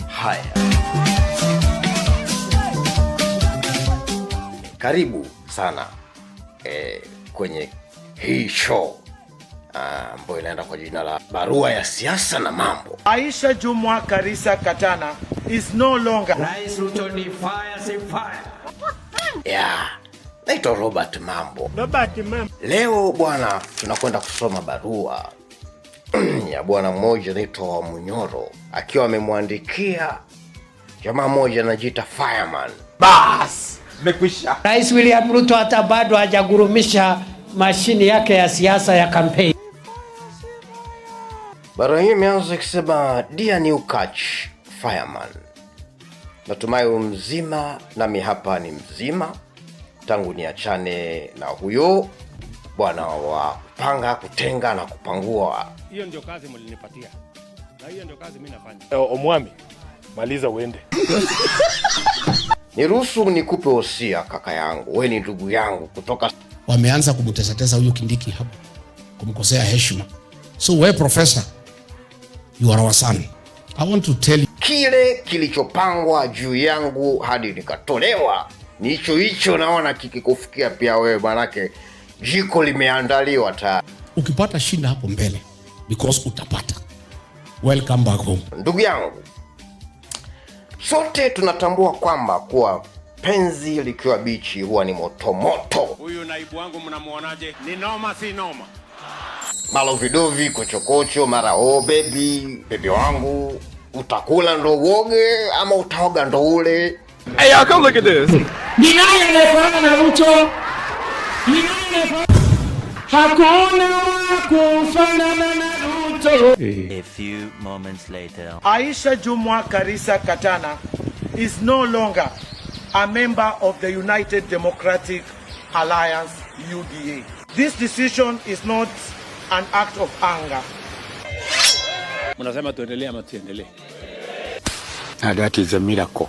Haya. Karibu sana kwenye hii show ambayo inaenda kwa jina la Barua ya Siasa na Mambo. Aisha Jumwa Karisa Katana is no longer. Rais Ruto ni fire, si fire. Naitwa Robert Mambo. Mambo. Leo bwana, tunakwenda kusoma barua ya bwana mmoja anaitwa Munyoro, akiwa amemwandikia jamaa mmoja anajiita Fireman. Bas, mekwisha. Rais William Ruto hata bado hajagurumisha mashini yake ya siasa ya kampeni. Barua hii imeanza kusema, Dear New Catch Fireman, natumai mzima, nami hapa ni mzima tangu niachane na huyo bwana wa panga kutenga na kupangua. Hiyo ndio kazi mlinipatia. Na hiyo ndio kazi mimi nafanya. Omwami, maliza uende. Niruhusu nikupe wosia kaka yangu. Wewe ni ndugu yangu kutoka. Wameanza kumtesa huyo Kindiki hapa, kumkosea heshima. So wewe professor, you are our son. I want to tell you, kile kilichopangwa juu yangu hadi nikatolewa ni hicho naona kikikufikia pia wewe, manake jiko limeandaliwa tayari. Ukipata shida hapo mbele, because utapata. Welcome back home. Ndugu yangu, sote tunatambua kwamba kuwa penzi likiwa bichi huwa ni moto. Huyu naibu wangu mnamuonaje? Ni noma si noma? Malo vidovi, kochokocho, mara baby wangu, utakula ndo uoge ama utaoga ndo ule. Hey, y'all, come look at this. A few moments later. Aisha Jumwa Karisa Katana is no longer a member of the United Democratic Alliance, UDA. This decision is not an act of anger. Mnasema tuendelee ama tuendelee? That is a miracle.